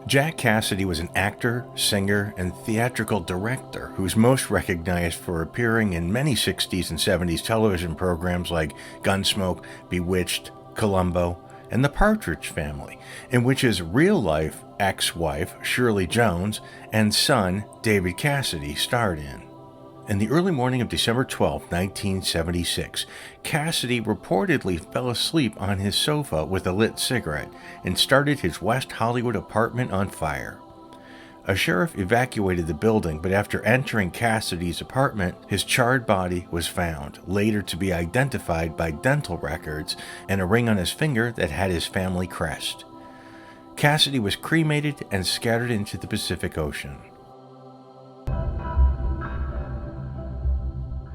Jack Cassidy was an actor, singer, and theatrical director who's most recognized for appearing in many 60s and 70s television programs like Gunsmoke, Bewitched, Columbo, and The Partridge Family, in which his real-life ex-wife, Shirley Jones, and son, David Cassidy, starred in. In the early morning of December 12, 1976, Cassidy reportedly fell asleep on his sofa with a lit cigarette and started his West Hollywood apartment on fire. A sheriff evacuated the building, but after entering Cassidy's apartment, his charred body was found, later to be identified by dental records and a ring on his finger that had his family crest. Cassidy was cremated and scattered into the Pacific Ocean.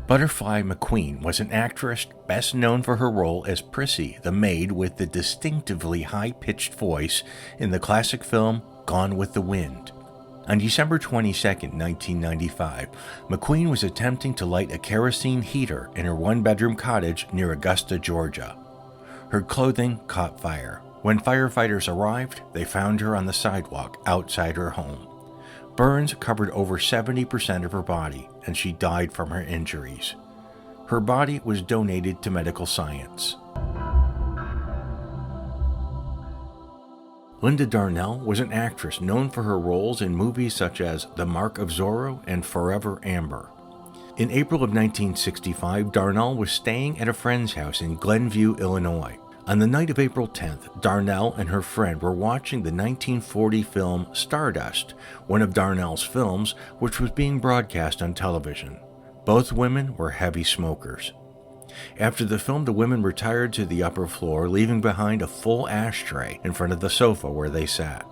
Butterfly McQueen was an actress best known for her role as Prissy, the maid with the distinctively high-pitched voice in the classic film Gone with the Wind. On December 22, 1995, McQueen was attempting to light a kerosene heater in her one-bedroom cottage near Augusta, Georgia. Her clothing caught fire. When firefighters arrived, they found her on the sidewalk outside her home. Burns covered over 70% of her body, and she died from her injuries. Her body was donated to medical science. Linda Darnell was an actress known for her roles in movies such as The Mark of Zorro and Forever Amber. In April of 1965, Darnell was staying at a friend's house in Glenview, Illinois. On the night of April 10th, Darnell and her friend were watching the 1940 film Stardust, one of Darnell's films, which was being broadcast on television. Both women were heavy smokers. After the film, the women retired to the upper floor, leaving behind a full ashtray in front of the sofa where they sat.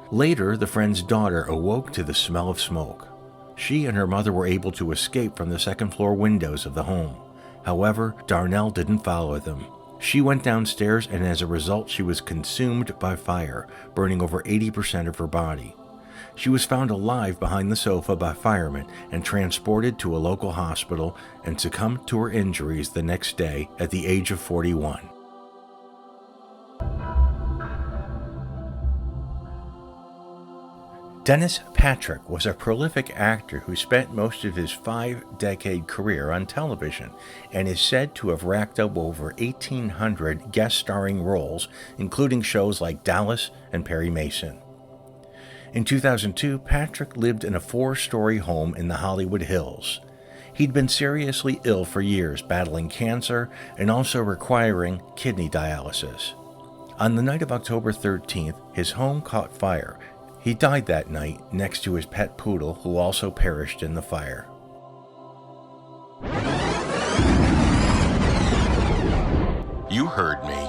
Later, the friend's daughter awoke to the smell of smoke. She and her mother were able to escape from the second-floor windows of the home. However, Darnell didn't follow them. She went downstairs, and as a result, she was consumed by fire, burning over 80% of her body. She was found alive behind the sofa by firemen and transported to a local hospital and succumbed to her injuries the next day at the age of 41. Dennis Patrick was a prolific actor who spent most of his 5-decade career on television and is said to have racked up over 1,800 guest-starring roles, including shows like Dallas and Perry Mason. In 2002, Patrick lived in a 4-story home in the Hollywood Hills. He'd been seriously ill for years, battling cancer and also requiring kidney dialysis. On the night of October 13th, his home caught fire. He died that night next to his pet poodle, who also perished in the fire. You heard me.